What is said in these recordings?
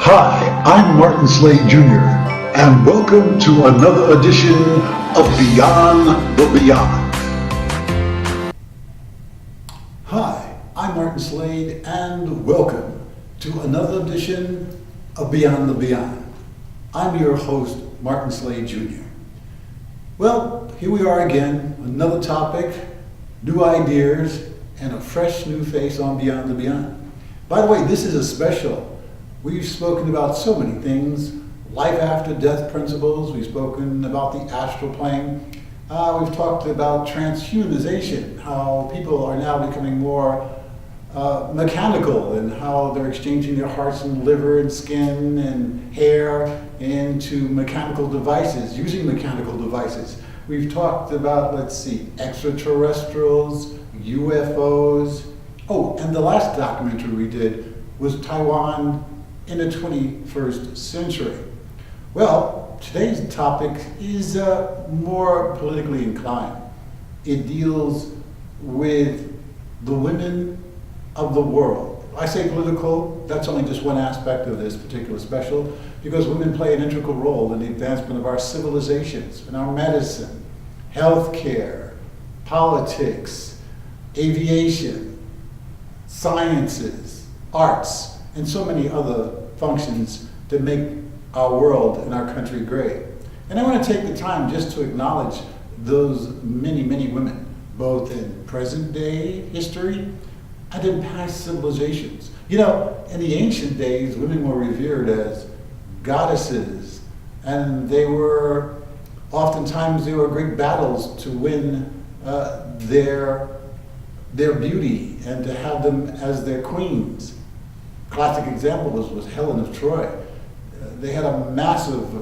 Hi, I'm Martin Slade Jr., and welcome to another edition of Beyond the Beyond. Hi, I'm Martin Slade, and welcome to another edition of Beyond the Beyond. I'm your host, Martin Slade Jr. Well, here we are again, another topic, new ideas, and a fresh new face on Beyond the Beyond. By the way, this is a special. We've spoken about so many things, life after death principles, we've spoken about the astral plane, we've talked about transhumanization, how people are now becoming more mechanical and how they're exchanging their hearts and liver and skin and hair into mechanical devices, using mechanical devices. We've talked about, extraterrestrials, UFOs. Oh, and the last documentary we did was Taiwan in the 21st century. Well, today's topic is more politically inclined. It deals with the women of the world. I say political, that's only just one aspect of this particular special, because women play an integral role in the advancement of our civilizations, in our medicine, healthcare, politics, aviation, sciences, arts, and so many other functions that make our world and our country great. And I want to take the time just to acknowledge those many, many women, both in present day history and in past civilizations. You know, in the ancient days, women were revered as goddesses, and oftentimes there were great battles to win their beauty and to have them as their queens. Classic example was Helen of Troy. They had a massive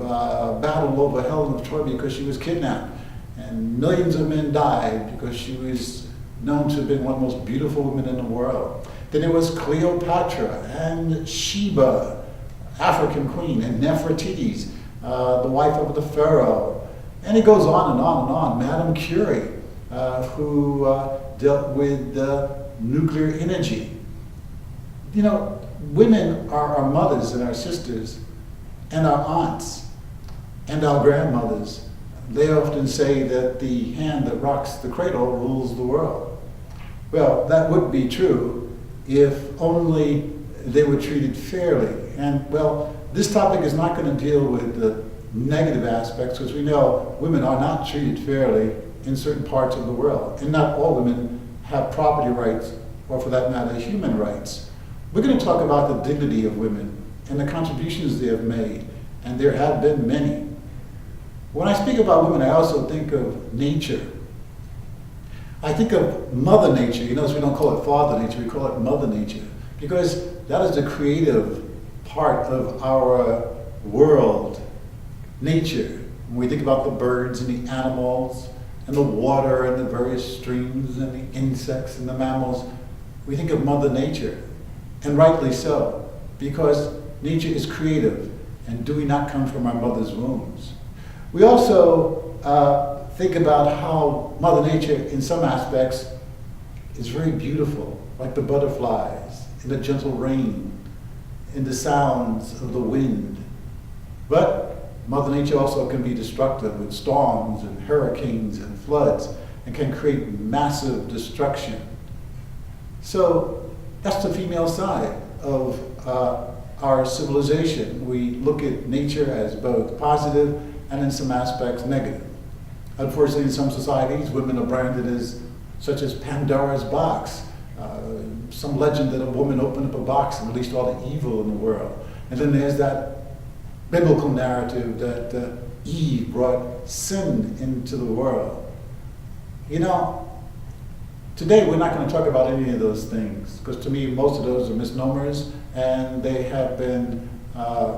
battle over Helen of Troy because she was kidnapped, and millions of men died because she was known to have been one of the most beautiful women in the world. Then there was Cleopatra and Sheba, African queen, and Nefertiti, the wife of the pharaoh. And it goes on and on and on. Madame Curie, who dealt with nuclear energy. You know, women are our mothers and our sisters and our aunts and our grandmothers. They often say that the hand that rocks the cradle rules the world. Well, that would be true if only they were treated fairly. And well, this topic is not going to deal with the negative aspects, because we know women are not treated fairly in certain parts of the world. And not all women have property rights, or for that matter, human rights. We're going to talk about the dignity of women and the contributions they have made, and there have been many. When I speak about women, I also think of nature. I think of Mother Nature. You notice we don't call it Father Nature, we call it Mother Nature, because that is the creative part of our world, nature. When we think about the birds and the animals and the water and the various streams and the insects and the mammals, we think of Mother Nature. And rightly so, because nature is creative, and do we not come from our mother's wombs? We also think about how Mother Nature, in some aspects, is very beautiful, like the butterflies, in the gentle rain, in the sounds of the wind. But Mother Nature also can be destructive with storms and hurricanes and floods, and can create massive destruction. So that's the female side of our civilization. We look at nature as both positive and in some aspects negative. Unfortunately, in some societies, women are branded as such as Pandora's box. Some legend that a woman opened up a box and released all the evil in the world. And then there's that biblical narrative that Eve brought sin into the world. You know, today we're not going to talk about any of those things, because to me most of those are misnomers, and they have been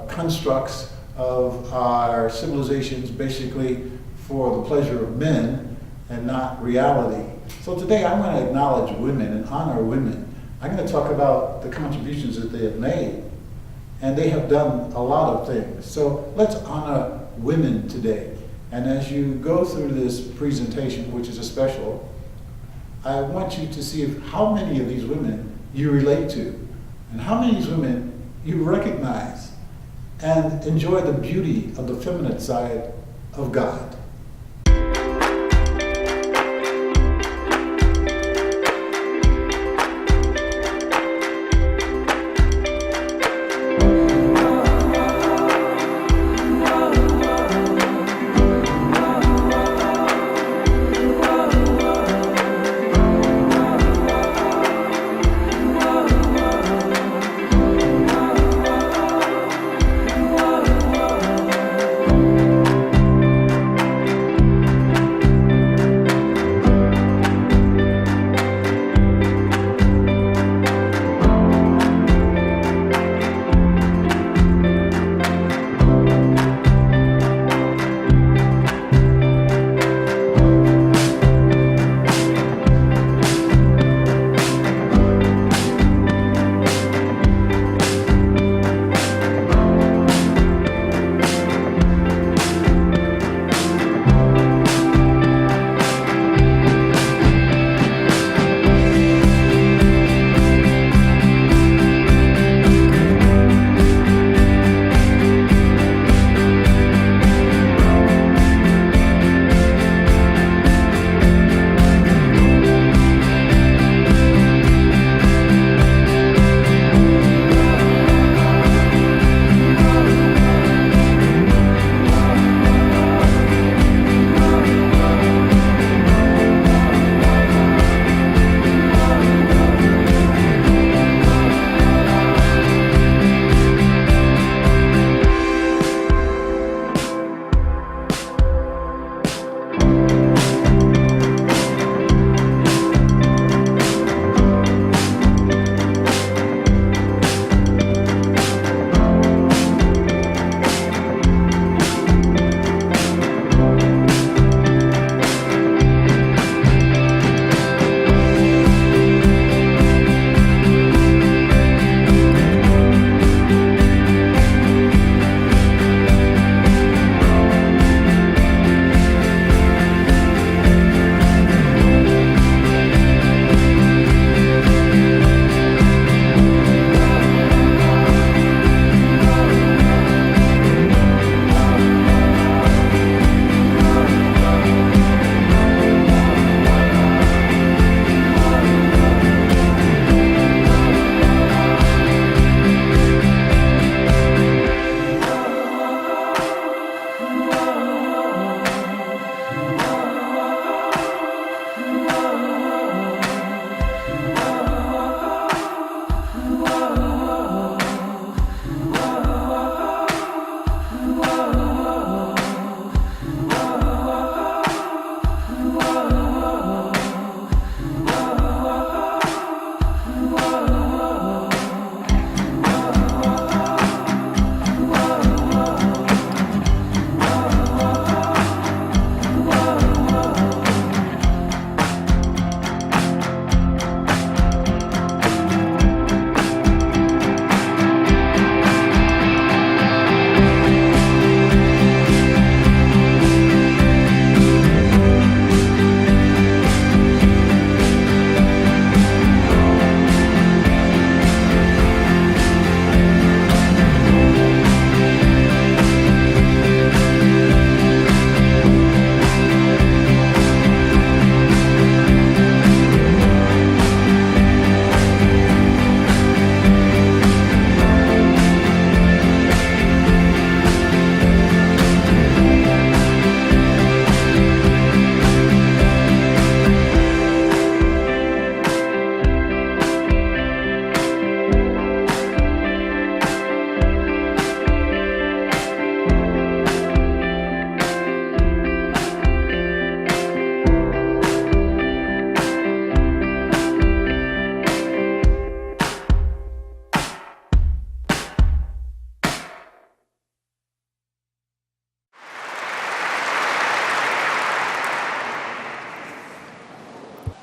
constructs of our civilizations basically for the pleasure of men and not reality. So today I'm going to acknowledge women and honor women. I'm going to talk about the contributions that they have made, and they have done a lot of things. So let's honor women today. And as you go through this presentation, which is a special, I want you to see how many of these women you relate to, and how many of these women you recognize, and enjoy the beauty of the feminine side of God.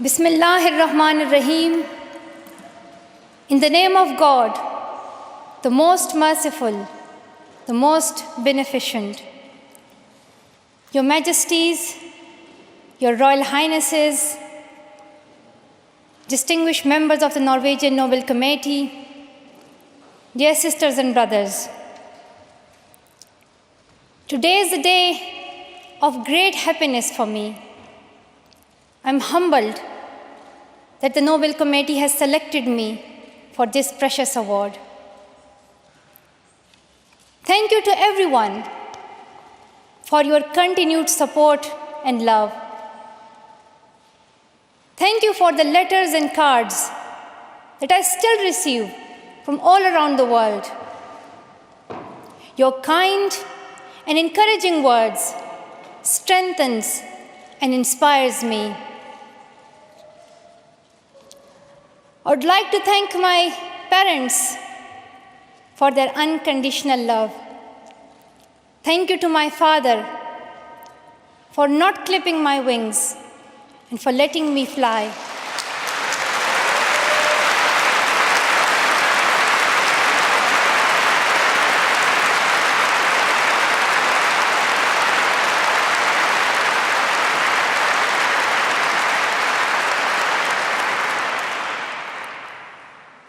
Bismillahir Rahmanir Rahim. In the name of God, the most merciful, the most beneficent. Your Majesties, Your Royal Highnesses, distinguished members of the Norwegian Nobel Committee, dear sisters and brothers, Today is a day of great happiness for me. I'm humbled that the Nobel Committee has selected me for this precious award. Thank you to everyone for your continued support and love. Thank you for the letters and cards that I still receive from all around the world. Your kind and encouraging words strengthens and inspires me. I would like to thank my parents for their unconditional love. Thank you to my father for not clipping my wings and for letting me fly.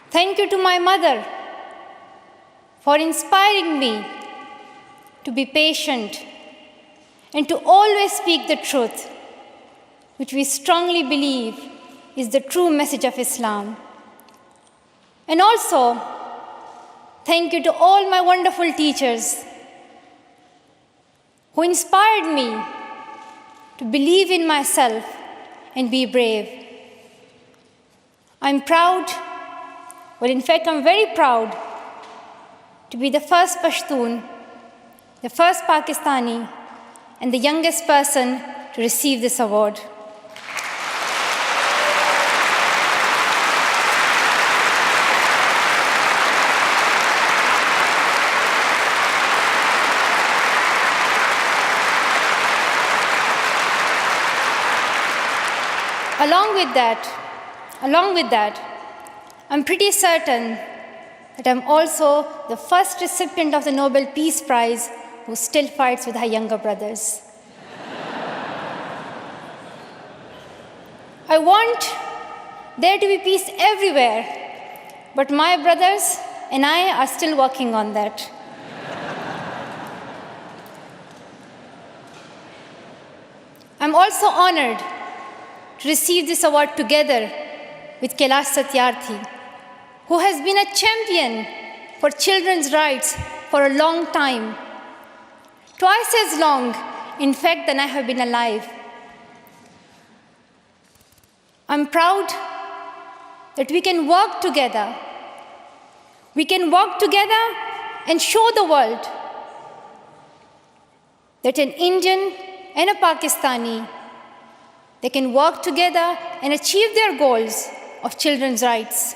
Thank you to my mother for inspiring me to be patient and to always speak the truth, which we strongly believe is the true message of Islam. And also, thank you to all my wonderful teachers who inspired me to believe in myself and be brave. I'm proud, well, in fact, I'm very proud to be the first Pashtun, the first Pakistani, and the youngest person to receive this award. Along with that, I'm pretty certain that I'm also the first recipient of the Nobel Peace Prize who still fights with her younger brothers. I want there to be peace everywhere, but my brothers and I are still working on that. I'm also honored to receive this award together with Kailash Satyarthi, who has been a champion for children's rights for a long time, twice as long, in fact, than I have been alive. I'm proud that we can work together. We can work together and show the world that an Indian and a Pakistani, they can work together and achieve their goals of children's rights.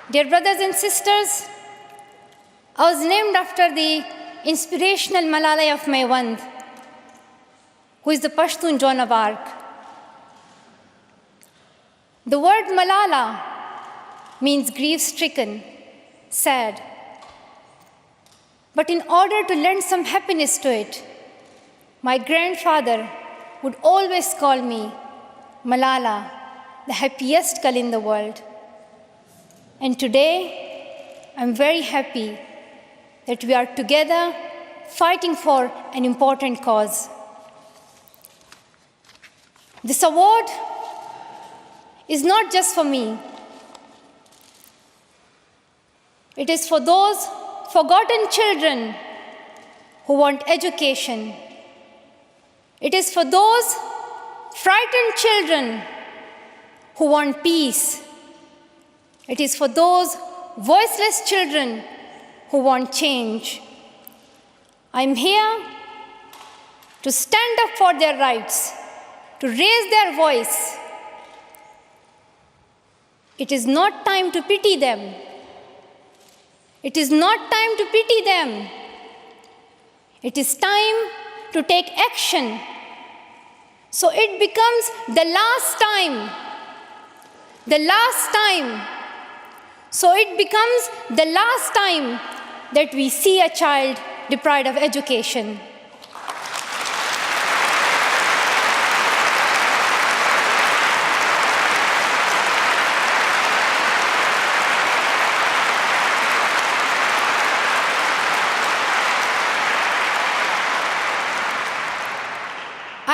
Dear brothers and sisters, I was named after the inspirational Malala of Maiwand, who is the Pashtun Joan of Arc. The word Malala means grief-stricken, sad. But in order to lend some happiness to it, my grandfather would always call me Malala, the happiest girl in the world. And today, I'm very happy that we are together fighting for an important cause. This award is not just for me. It is for those forgotten children who want education. It is for those frightened children who want peace. It is for those voiceless children who want change. I'm here to stand up for their rights, to raise their voice. It is not time to pity them. It is not time to pity them. It is time to take action. So it becomes the last time. The last time. So it becomes the last time that we see a child deprived of education.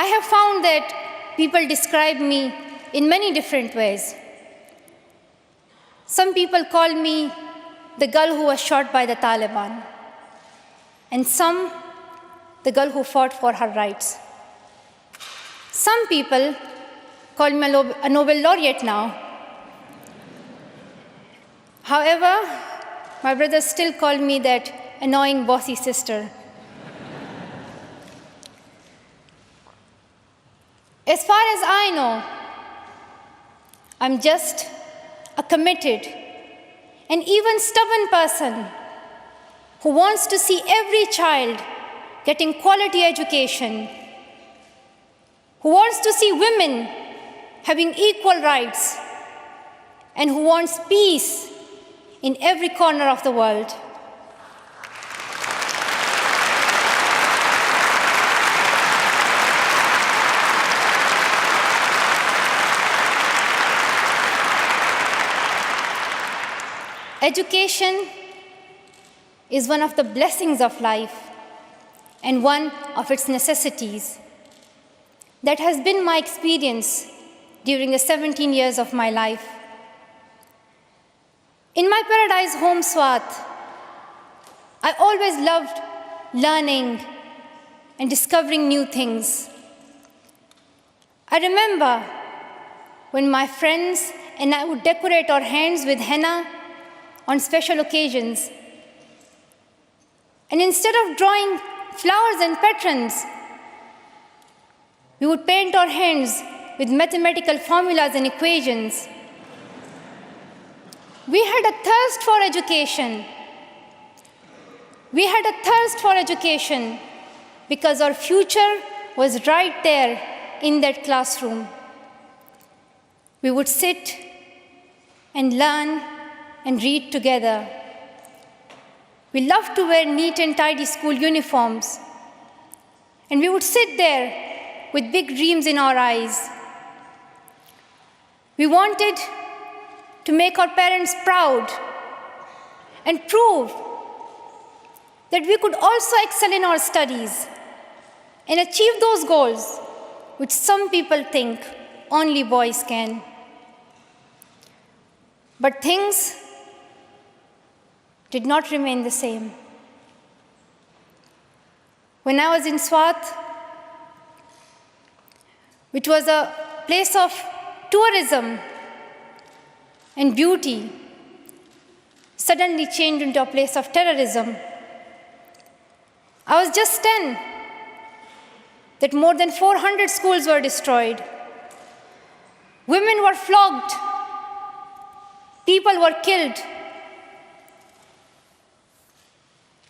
I have found that people describe me in many different ways. Some people call me the girl who was shot by the Taliban, and some the girl who fought for her rights. Some people call me a Nobel laureate now. However, my brothers still call me that annoying bossy sister. As far as I know, I'm just a committed and even stubborn person who wants to see every child getting quality education, who wants to see women having equal rights, and who wants peace in every corner of the world. Education is one of the blessings of life and one of its necessities. That has been my experience during the 17 years of my life. In my paradise home, Swat, I always loved learning and discovering new things. I remember when my friends and I would decorate our hands with henna on special occasions. And instead of drawing flowers and patrons, we would paint our hands with mathematical formulas and equations. We had a thirst for education. We had a thirst for education because our future was right there in that classroom. We would sit and learn and read together. We loved to wear neat and tidy school uniforms. And we would sit there with big dreams in our eyes. We wanted to make our parents proud and prove that we could also excel in our studies and achieve those goals which some people think only boys can. But things did not remain the same. When I was in Swat, which was a place of tourism and beauty, suddenly changed into a place of terrorism. I was just 10 that more than 400 schools were destroyed. Women were flogged. People were killed.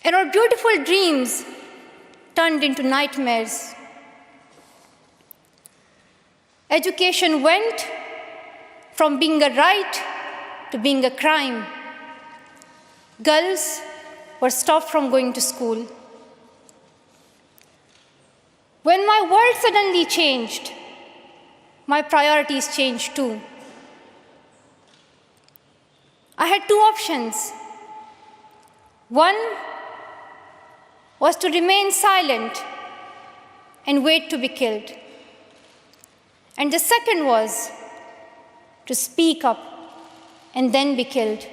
And our beautiful dreams turned into nightmares. Education went from being a right to being a crime. Girls were stopped from going to school. When my world suddenly changed, my priorities changed too. I had two options. One was to remain silent and wait to be killed. And the second was to speak up and then be killed.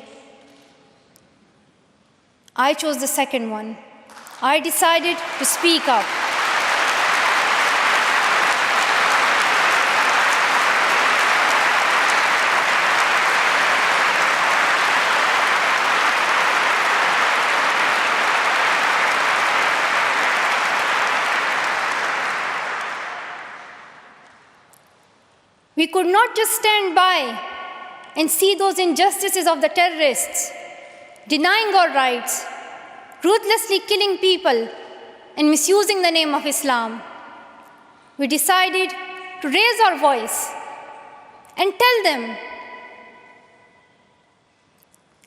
I chose the second one. I decided to speak up. We could not just stand by and see those injustices of the terrorists, denying our rights, ruthlessly killing people, and misusing the name of Islam. We decided to raise our voice and tell them,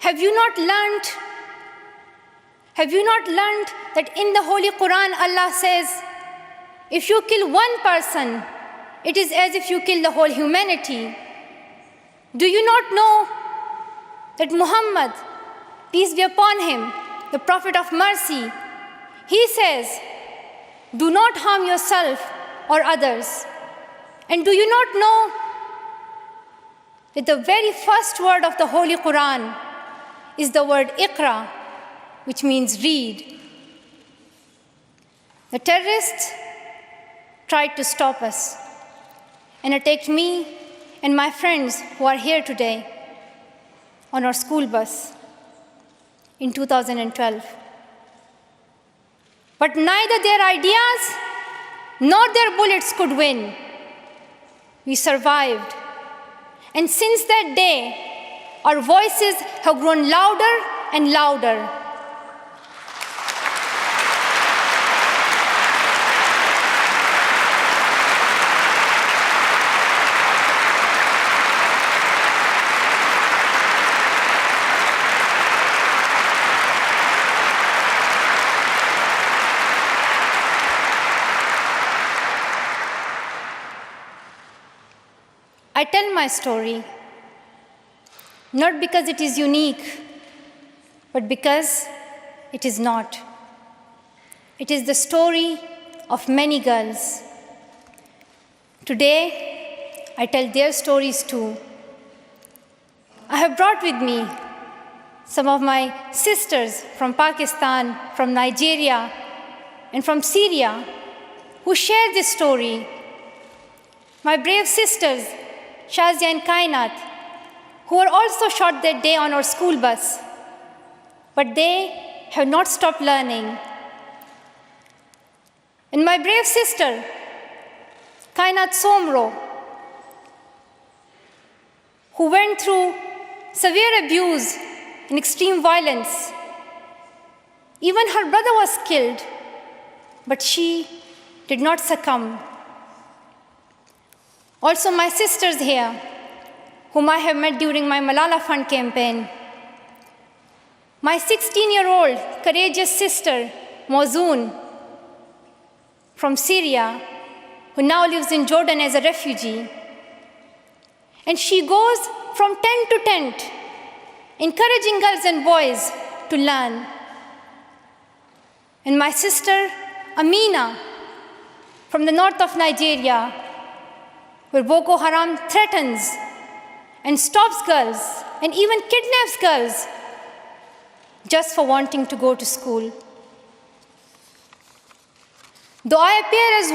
have you not learned that in the Holy Quran Allah says, if you kill one person, it is as if you kill the whole humanity? Do you not know that Muhammad, peace be upon him, the Prophet of mercy, he says, do not harm yourself or others. And do you not know that the very first word of the Holy Quran is the word Iqra, which means read? The terrorists tried to stop us and attacked me and my friends who are here today on our school bus in 2012. But neither their ideas nor their bullets could win. We survived. And since that day, our voices have grown louder and louder. I tell my story not because it is unique, but because it is not. It is the story of many girls. Today, I tell their stories too. I have brought with me some of my sisters from Pakistan, from Nigeria, and from Syria who share this story. My brave sisters, Shazia and Kainat, who were also shot that day on our school bus. But they have not stopped learning. And my brave sister, Kainat Somro, who went through severe abuse and extreme violence. Even her brother was killed, but she did not succumb. Also my sisters here, whom I have met during my Malala Fund campaign. My 16-year-old courageous sister, Mozoon, from Syria, who now lives in Jordan as a refugee. And she goes from tent to tent, encouraging girls and boys to learn. And my sister, Amina, from the north of Nigeria, where Boko Haram threatens and stops girls and even kidnaps girls just for wanting to go to school. Though I appear as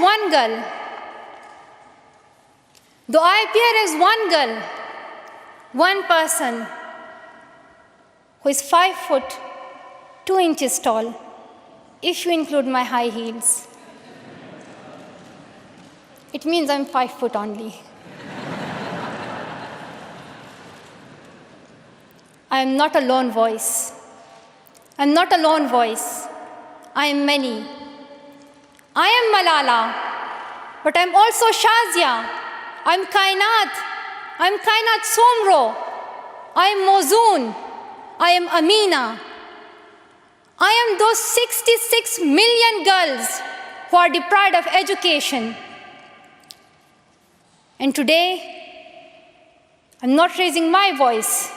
one girl, one person who is 5 foot 2 inches tall, if you include my high heels, it means I'm 5 foot only. I am not a lone voice. I'm not a lone voice. I am many. I am Malala, but I'm also Shazia. I'm Kainat. I'm Kainat Somro. I am Mozoon. I am Amina. I am those 66 million girls who are deprived of education. And today, I'm not raising my voice.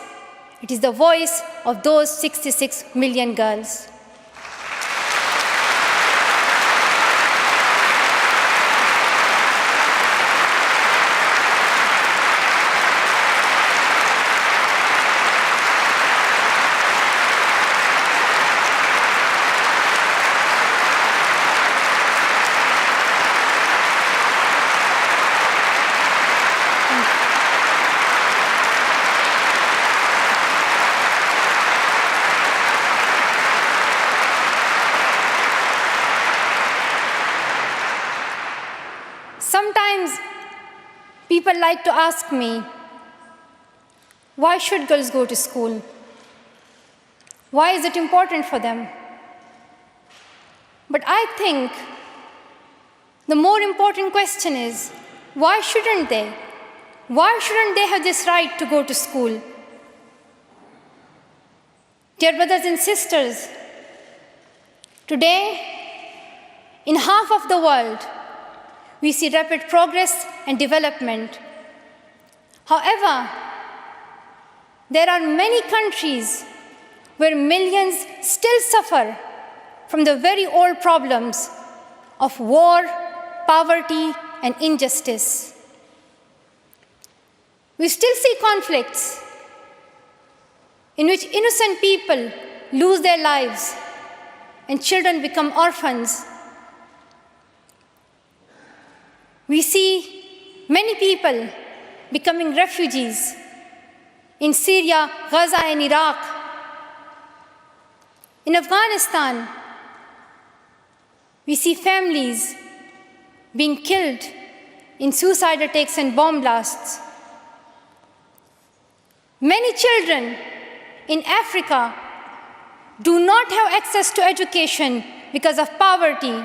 It is the voice of those 66 million girls. Sometimes people like to ask me, why should girls go to school? Why is it important for them? But I think the more important question is, why shouldn't they? Why shouldn't they have this right to go to school? Dear brothers and sisters, today, in half of the world, we see rapid progress and development. However, there are many countries where millions still suffer from the very old problems of war, poverty and injustice. We still see conflicts in which innocent people lose their lives and children become orphans. We see many people becoming refugees in Syria, Gaza, and Iraq. In Afghanistan, we see families being killed in suicide attacks and bomb blasts. Many children in Africa do not have access to education because of poverty.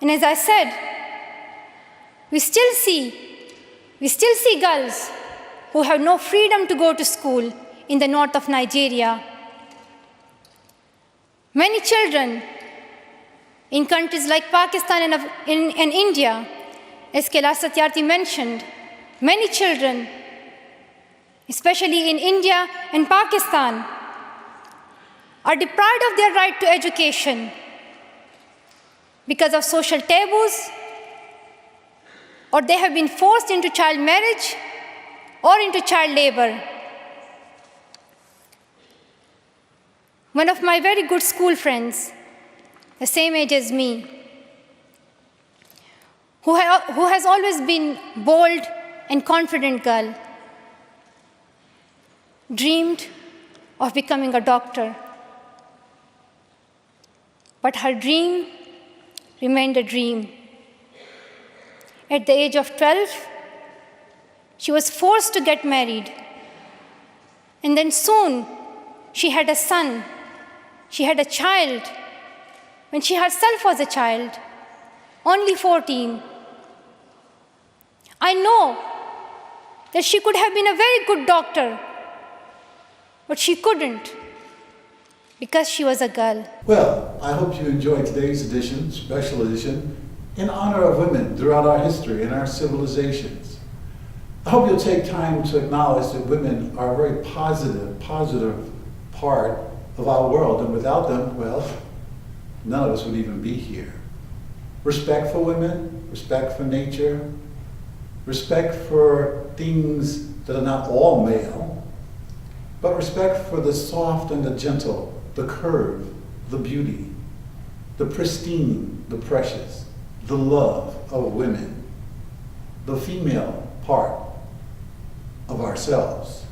And as I said, we still see girls who have no freedom to go to school in the north of Nigeria. Many children in countries like Pakistan and India, as Kailash Satyarthi mentioned, many children, especially in India and Pakistan, are deprived of their right to education because of social taboos, or they have been forced into child marriage or into child labor. One of my very good school friends, the same age as me, who has always been bold and confident girl, dreamed of becoming a doctor. But her dream remained a dream. At the age of 12, she was forced to get married. And then soon, she had a son. She had a child when she herself was a child, only 14. I know that she could have been a very good doctor, but she couldn't because she was a girl. Well, I hope you enjoyed today's edition, special edition, in honor of women throughout our history and our civilizations. I hope you'll take time to acknowledge that women are a very positive part of our world, and without them, well, none of us would even be here. Respect for women, respect for nature, respect for things that are not all male, but respect for the soft and the gentle, the curve, the beauty, the pristine, the precious, the love of women, the female part of ourselves.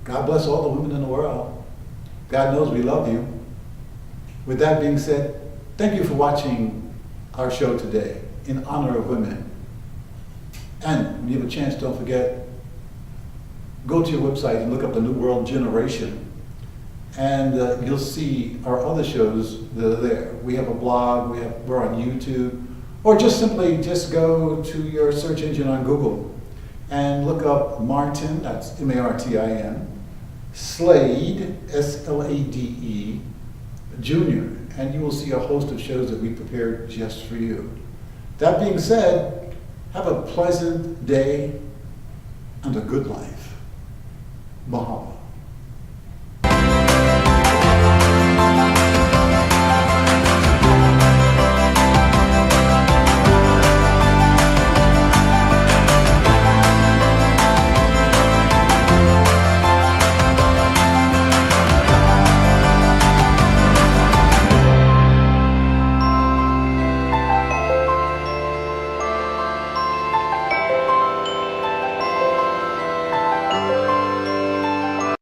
God bless all the women in the world. God knows we love you. With that being said, thank you for watching our show today in honor of women. And when you have a chance, don't forget, go to your website and look up the New World Generation, and you'll see our other shows that are there. We have a blog, we're on YouTube, or just simply go to your search engine on Google and look up Martin, that's M-A-R-T-I-N, SLADE, S-L-A-D-E, Junior, and you will see a host of shows that we prepared just for you. That being said, have a pleasant day and a good life. Mahalo.